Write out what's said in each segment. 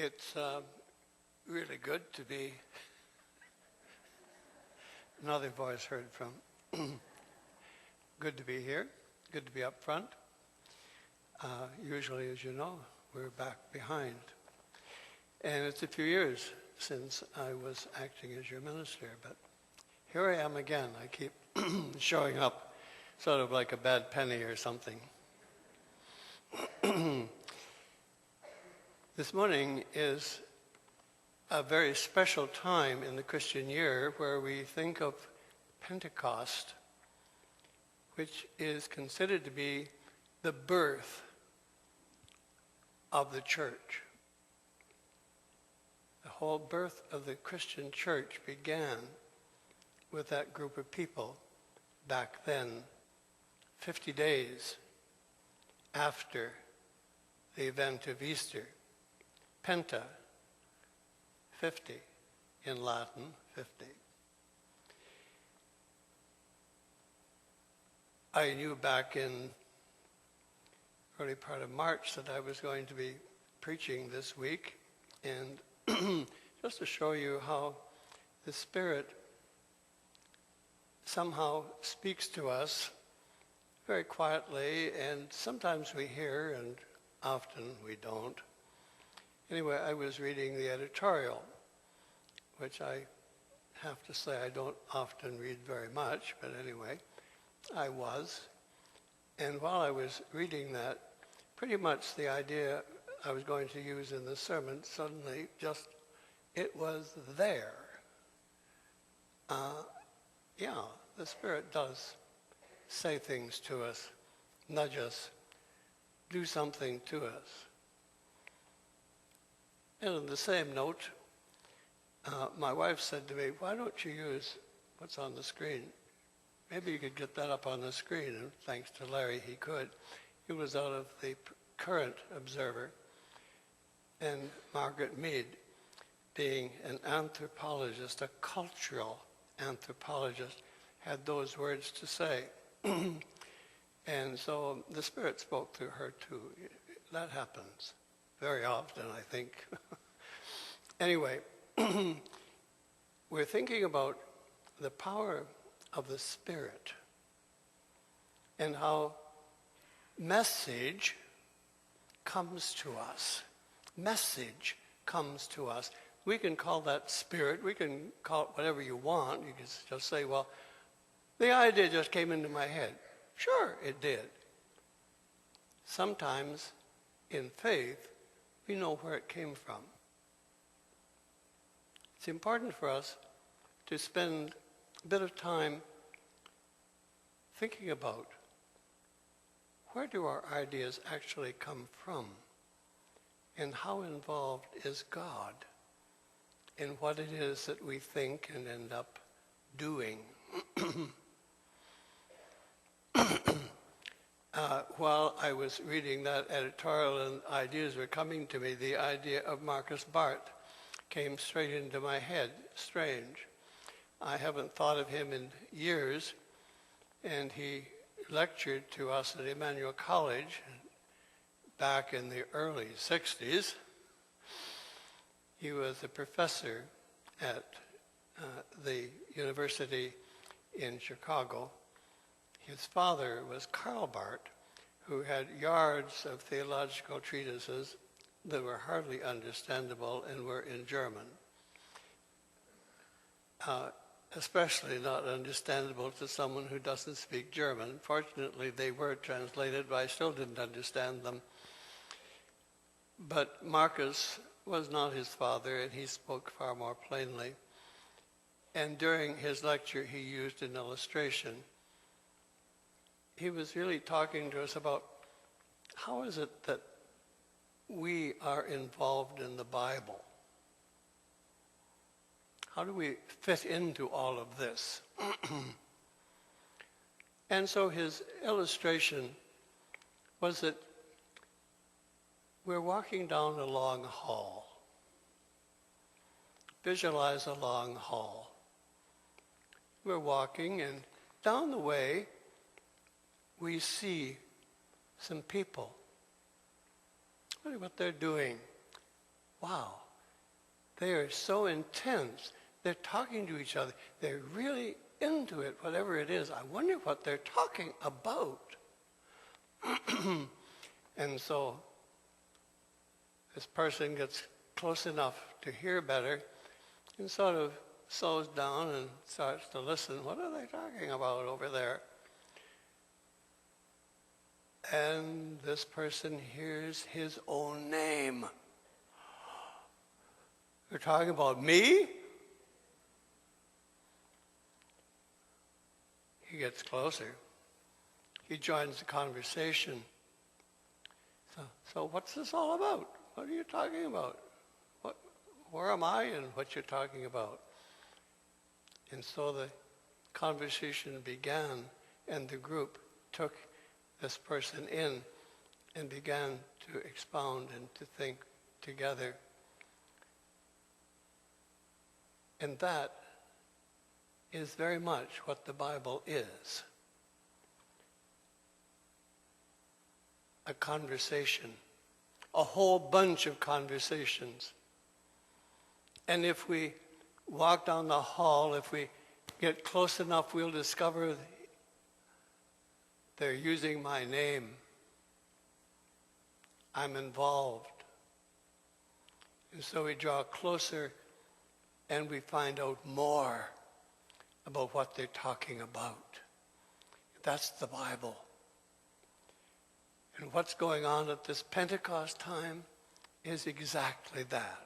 It's really good to be, another voice heard from, good to be here, good to be up front. Usually, as you know, we're back behind. And it's a few years since I was acting as your minister, but here I am again. I keep showing up sort of like a bad penny or something. This morning is a very special time in the Christian year where we think of Pentecost, which is considered to be the birth of the church. The whole birth of the Christian church began with that group of people back then, 50 days after the event of Easter. Penta, 50 in Latin, 50. I knew back in early part of March that I was going to be preaching this week, and just to show you how the Spirit somehow speaks to us very quietly, and sometimes we hear and often we don't. Anyway, I was reading the editorial, which I have to say I don't often read very much, but anyway, I was. And while I was reading that, pretty much the idea I was going to use in the sermon suddenly just, it was there. The Spirit does say things to us, nudge us, do something to us. And on the same note, my wife said to me, why don't you use what's on the screen? Maybe you could get that up on the screen, and thanks to Larry, he could. It was out of the Current Observer, and Margaret Mead, being an anthropologist, a cultural anthropologist, had those words to say. And so the Spirit spoke through her too. That happens very often, I think. Anyway, we're thinking about the power of the Spirit and how message comes to us. Message comes to us. We can call that Spirit. We can call it whatever you want. You can just say, well, the idea just came into my head. Sure, it did. Sometimes in faith, we know where it came from. It's important for us to spend a bit of time thinking about where do our ideas actually come from, and how involved is God in what it is that we think and end up doing. While I was reading that editorial and ideas were coming to me, the idea of Marcus Barth came straight into my head. Strange. I haven't thought of him in years, and he lectured to us at Emmanuel College back in the early 60s. He was a professor at the university in Chicago. His father was Karl Barth, who had yards of theological treatises that were hardly understandable and were in German. Especially not understandable to someone who doesn't speak German. Fortunately, they were translated, but I still didn't understand them. But Marcus was not his father, and he spoke far more plainly. And during his lecture, he used an illustration. He was really talking to us about how is it that we are involved in the Bible? How do we fit into all of this? And so his illustration was that we're walking down a long hall. Visualize a long hall. We're walking, and down the way, we see some people. Look at what they're doing. wow, they are so intense. They're talking to each other. They're really into it, whatever it is. I wonder what they're talking about. And so this person gets close enough to hear better and sort of slows down and starts to listen. What are they talking about over there? And this person hears his own name. They're talking about me? He gets closer. He joins the conversation. So what's this all about? What are you talking about? Where am I and what you're talking about? And so the conversation began, and the group took this person in and began to expound and to think together. And that is very much what the Bible is. A conversation, a whole bunch of conversations. And if we walk down the hall, if we get close enough, we'll discover they're using my name. I'm involved. And so we draw closer and we find out more about what they're talking about. That's the Bible. And what's going on at this Pentecost time is exactly that.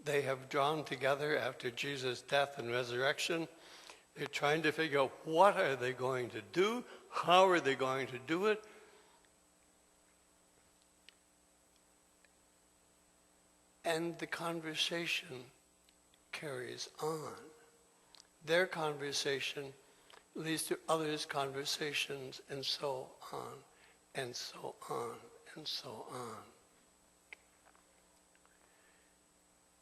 They have drawn together after Jesus' death and resurrection. They're trying to figure out what are they going to do, how are they going to do it. And the conversation carries on. Their conversation leads to others' conversations, and so on, and so on, and so on.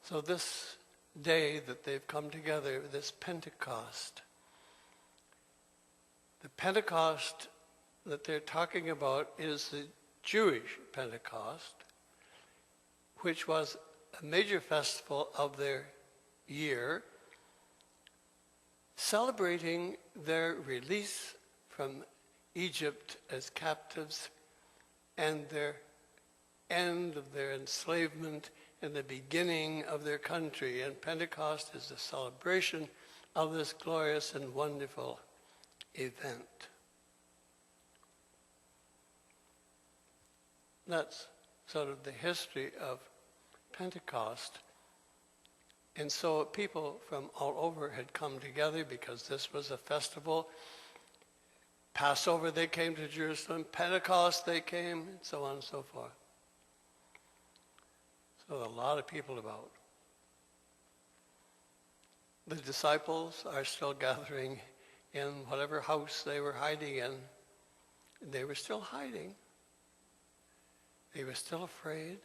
So this day that they've come together, this Pentecost, the Pentecost that they're talking about is the Jewish Pentecost, which was a major festival of their year, celebrating their release from Egypt as captives and their end of their enslavement and the beginning of their country. And Pentecost is a celebration of this glorious and wonderful event. That's sort of the history of Pentecost. And so people from all over had come together because this was a festival. Passover, they came to Jerusalem. Pentecost, they came, and so on and so forth. So a lot of people about. The disciples are still gathering in whatever house they were hiding in. They were still hiding. They were still afraid.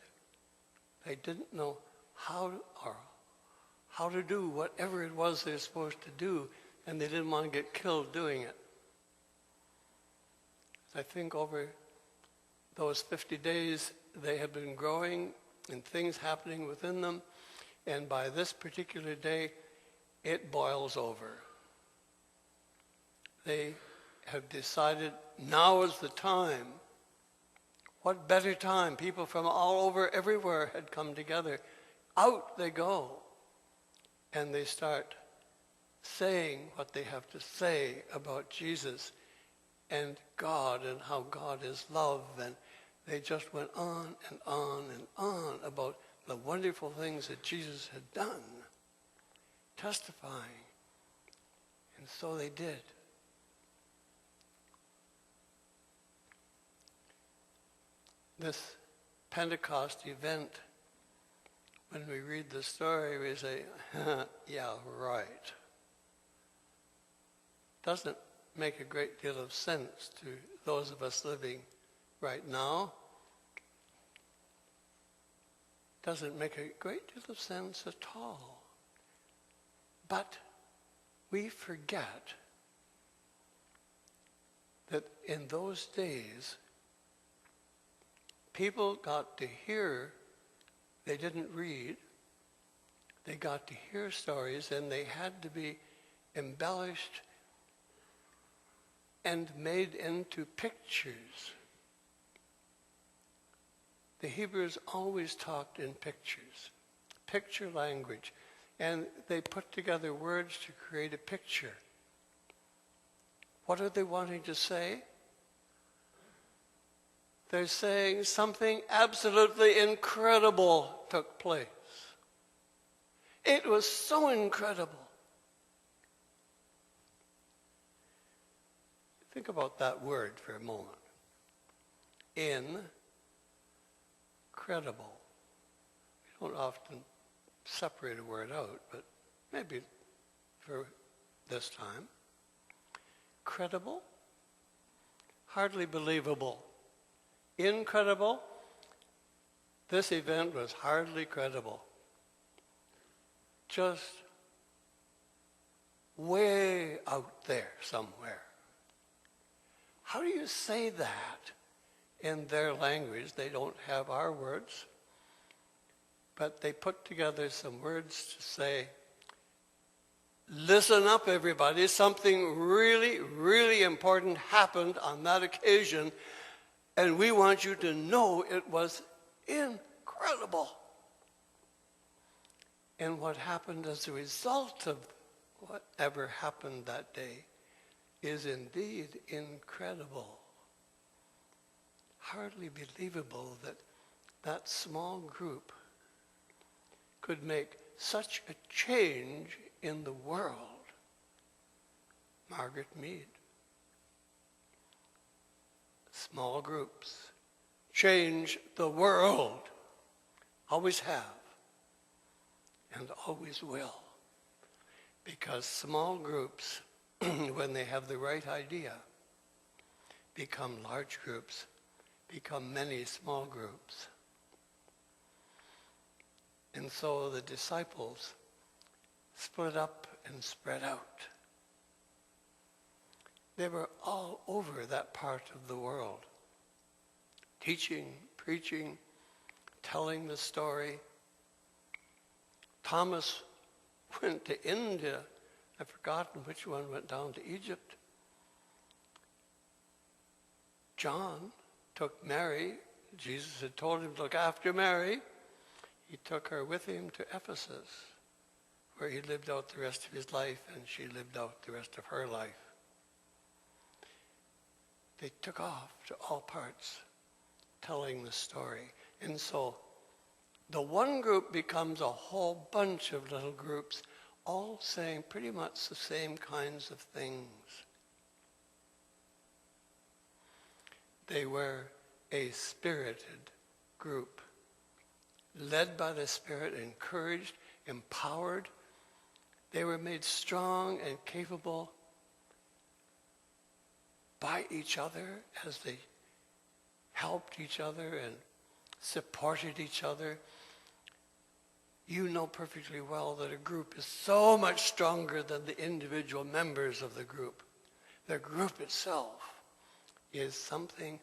They didn't know how to do whatever it was they're supposed to do, and they didn't want to get killed doing it. I think over those 50 days, they have been growing and things happening within them, and by this particular day, it boils over. They have decided now is the time. What better time? People from all over, everywhere had come together. Out they go. And they start saying what they have to say about Jesus and God and how God is love. And they just went on and on and on about the wonderful things that Jesus had done, testifying. And so they did. This Pentecost event, when we read the story, we say, yeah, right. Doesn't make a great deal of sense to those of us living right now. Doesn't make a great deal of sense at all. But we forget that in those days, people got to hear They didn't read. They got to hear stories, and they had to be embellished and made into pictures. The Hebrews always talked in pictures, picture language, and they put together words to create a picture. What are they wanting to say? They're saying something absolutely incredible took place. It was so incredible. Think about that word for a moment. Incredible. We don't often separate a word out, but maybe for this time. Credible, hardly believable. Incredible, this event was hardly credible. Just way out there somewhere. How do you say that in their language? They don't have our words, but they put together some words to say, listen up, everybody. Something really, really important happened on that occasion, and we want you to know it was incredible. And what happened as a result of whatever happened that day is indeed incredible. Hardly believable that that small group could make such a change in the world. Margaret Mead. Small groups change the world. Always have and always will. Because small groups, when they have the right idea, become large groups, become many small groups. And so the disciples split up and spread out. They were all over that part of the world, teaching, preaching, telling the story. Thomas went to India. I've forgotten which one went down to Egypt. John took Mary. Jesus had told him to look after Mary. He took her with him to Ephesus, where he lived out the rest of his life, and she lived out the rest of her life. They took off to all parts, telling the story. And so the one group becomes a whole bunch of little groups, all saying pretty much the same kinds of things. They were a spirited group, led by the Spirit, encouraged, empowered. They were made strong and capable by each other as they helped each other and supported each other. You know perfectly well that a group is so much stronger than the individual members of the group. The group itself is something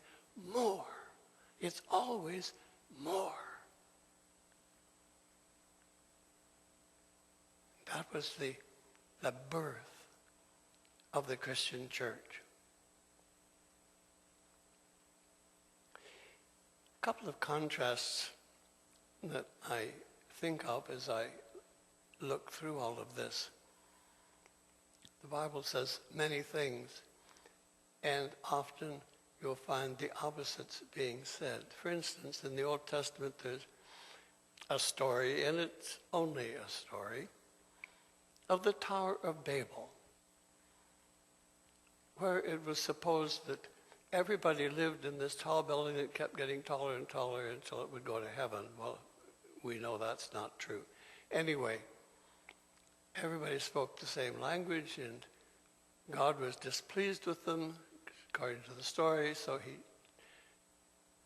more. It's always more. That was the birth of the Christian church. A couple of contrasts that I think of as I look through all of this. The Bible says many things, and often you'll find the opposites being said. For instance, in the Old Testament there's a story, and it's only a story, of the Tower of Babel, where it was supposed that everybody lived in this tall building that kept getting taller and taller until it would go to heaven. Well, we know that's not true. Anyway, everybody spoke the same language, and God was displeased with them, according to the story, so he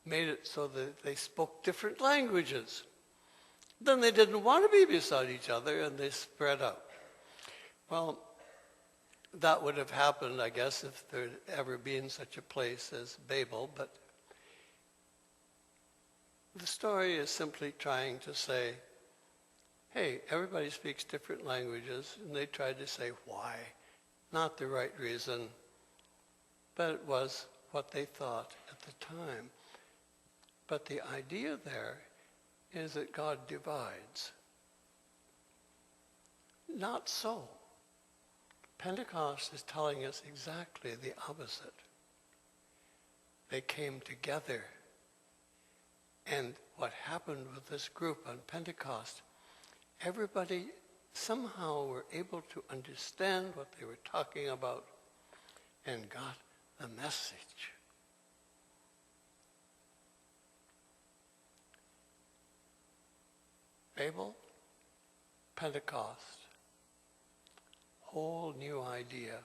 made it so that they spoke different languages. Then they didn't want to be beside each other, and they spread out. Well, that would have happened, I guess, if there had ever been such a place as Babel, but The story is simply trying to say, hey, everybody speaks different languages, and they tried to say why. Not the right reason, but it was what they thought at the time. But the idea there is that God divides. Not so. Pentecost is telling us exactly the opposite. They came together. And what happened with this group on Pentecost, everybody somehow were able to understand what they were talking about and got the message. Babel, Pentecost, whole new idea.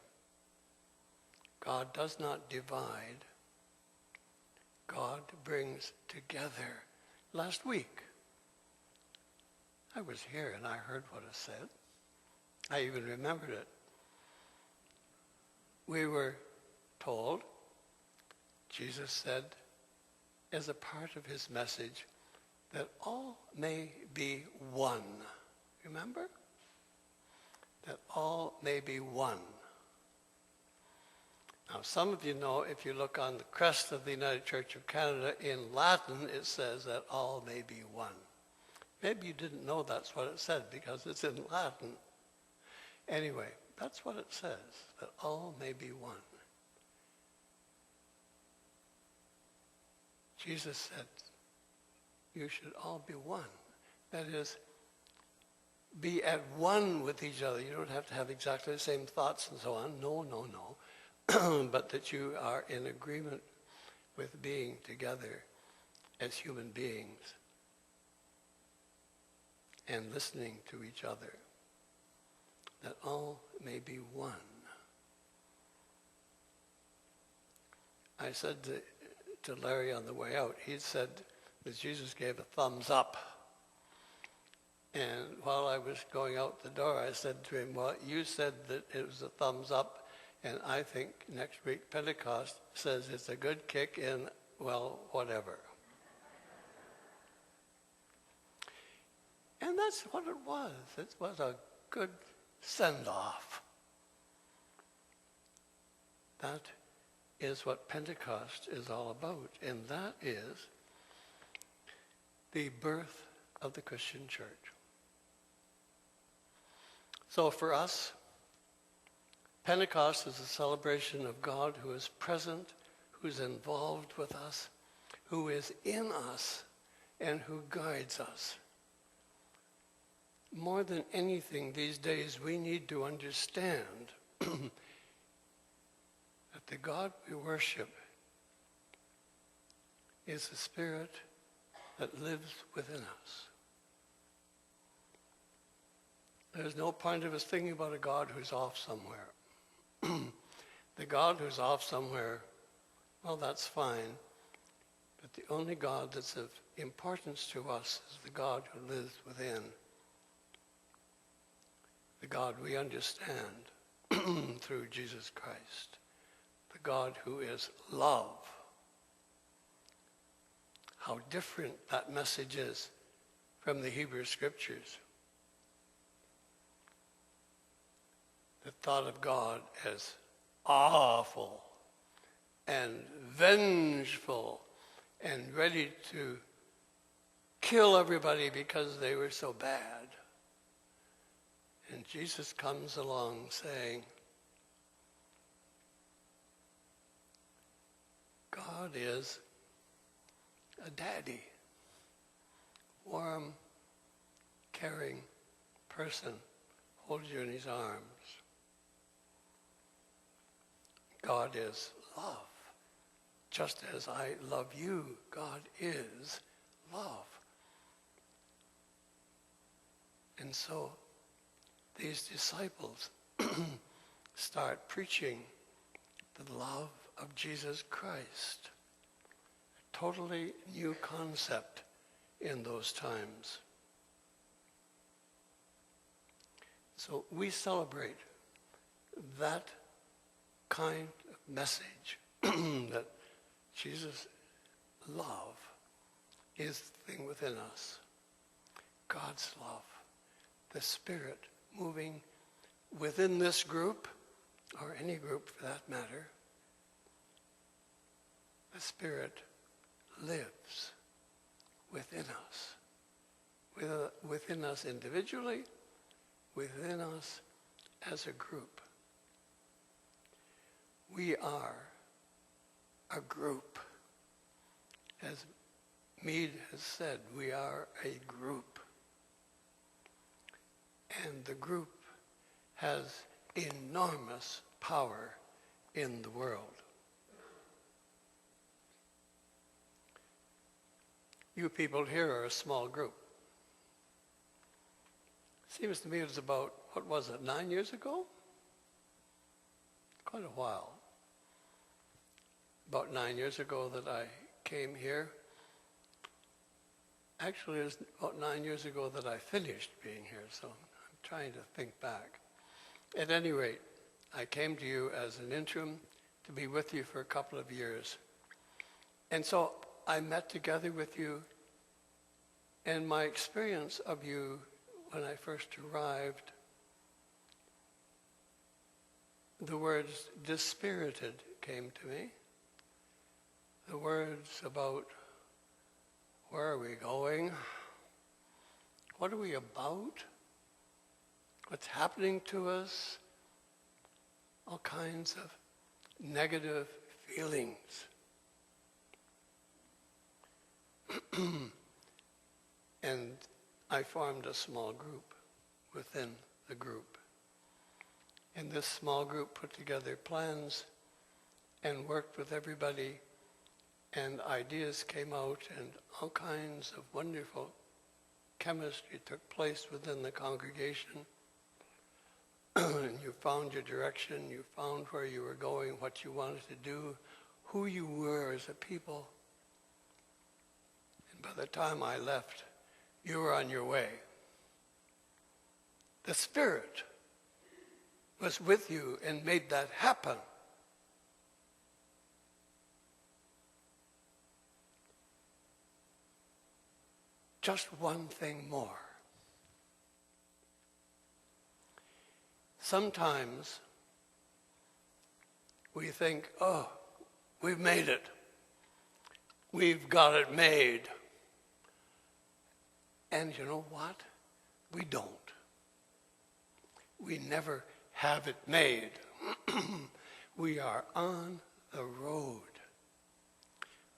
God does not divide. God brings together. Last week, I was here and I heard what it said. I even remembered it. We were told, Jesus said, as a part of his message, that all may be one. Remember? That all may be one. Now, some of you know, if you look on the crest of the United Church of Canada, in Latin, it says that all may be one. Maybe you didn't know that's what it said because it's in Latin. Anyway, that's what it says, that all may be one. Jesus said, you should all be one. That is, be at one with each other. You don't have to have exactly the same thoughts and so on. No, no, no. But that you are in agreement with being together as human beings and listening to each other. That all may be one. I said to Larry on the way out, he said that Jesus gave a thumbs up. And while I was going out the door, I said to him, well, you said that it was a thumbs up, and I think next week Pentecost says it's a good kick in, well, whatever. And that's what it was. It was a good send-off. That is what Pentecost is all about, and that is the birth of the Christian church. So for us, Pentecost is a celebration of God who is present, who's involved with us, who is in us, and who guides us. More than anything these days, we need to understand that the God we worship is the Spirit that lives within us. There's no point of us thinking about a God who's off somewhere. The God who's off somewhere, well, that's fine. But the only God that's of importance to us is the God who lives within. The God we understand through Jesus Christ. The God who is love. How different that message is from the Hebrew Scriptures. The thought of God as awful and vengeful and ready to kill everybody because they were so bad. And Jesus comes along saying, God is a daddy, warm, caring person, holds you in his arms. God is love. Just as I love you, God is love. And so these disciples start preaching the love of Jesus Christ. A totally new concept in those times. So we celebrate that kind of message that Jesus' love is the thing within us. God's love, the Spirit moving within this group, or any group for that matter. The Spirit lives within us individually, within us as a group. We are a group. As Mead has said, we are a group. And the group has enormous power in the world. You people here are a small group. Seems to me it was about, 9 years ago? Quite a while. About 9 years ago that I came here. Actually, it was about 9 years ago that I finished being here, so I'm trying to think back. At any rate, I came to you as an interim to be with you for a couple of years. And so I met together with you, and my experience of you when I first arrived, the words dispirited came to me. The words about where are we going? What are we about? What's happening to us? All kinds of negative feelings. And I formed a small group within the group. And this small group put together plans and worked with everybody, and ideas came out, and all kinds of wonderful chemistry took place within the congregation. And you found your direction, you found where you were going, what you wanted to do, who you were as a people. And by the time I left, you were on your way. The Spirit was with you and made that happen. Just one thing more. Sometimes we think, oh, we've made it. We've got it made. And you know what? We don't. We never have it made. We are on the road.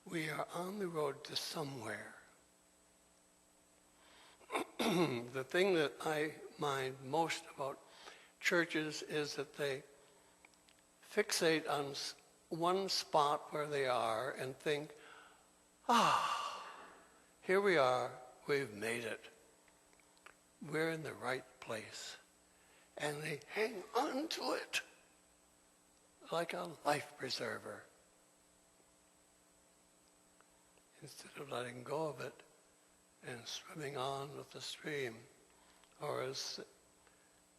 We are on the road to somewhere. The thing that I mind most about churches is that they fixate on one spot where they are and think, here we are, we've made it. We're in the right place. And they hang on to it like a life preserver instead of letting go of it and swimming on with the stream. Or as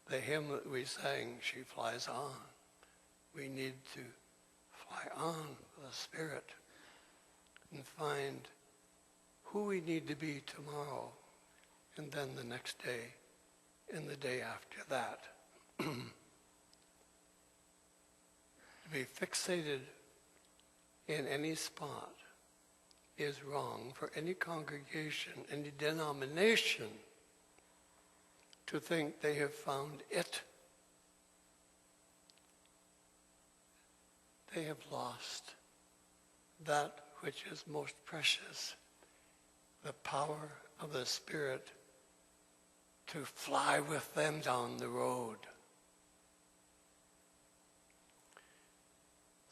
the hymn that we sang, She Flies On. We need to fly on with the Spirit and find who we need to be tomorrow, and then the next day, and the day after that. To be fixated in any spot is wrong for any congregation, any denomination, to think they have found it. They have lost that which is most precious, the power of the Spirit to fly with them down the road.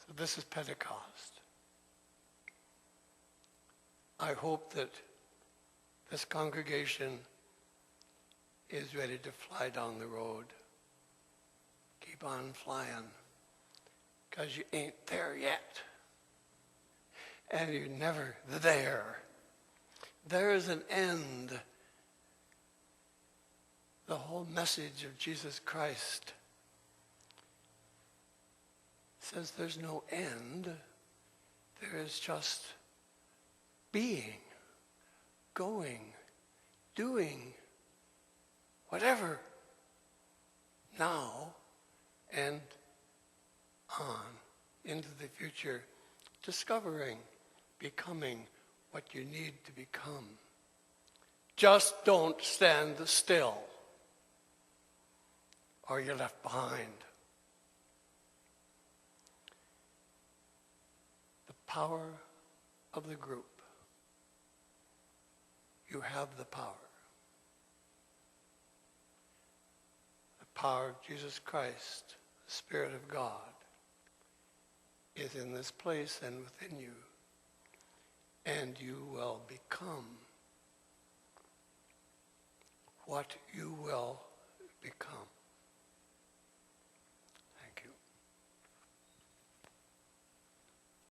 So this is Pentecost. I hope that this congregation is ready to fly down the road. Keep on flying, because you ain't there yet. And you're never there. There is an end. The whole message of Jesus Christ says there's no end. There is just being, going, doing, whatever, now and on into the future, discovering, becoming what you need to become. Just don't stand still, or you're left behind. The power of the group. You have the power. The power of Jesus Christ, the Spirit of God, is in this place and within you. And you will become what you will become.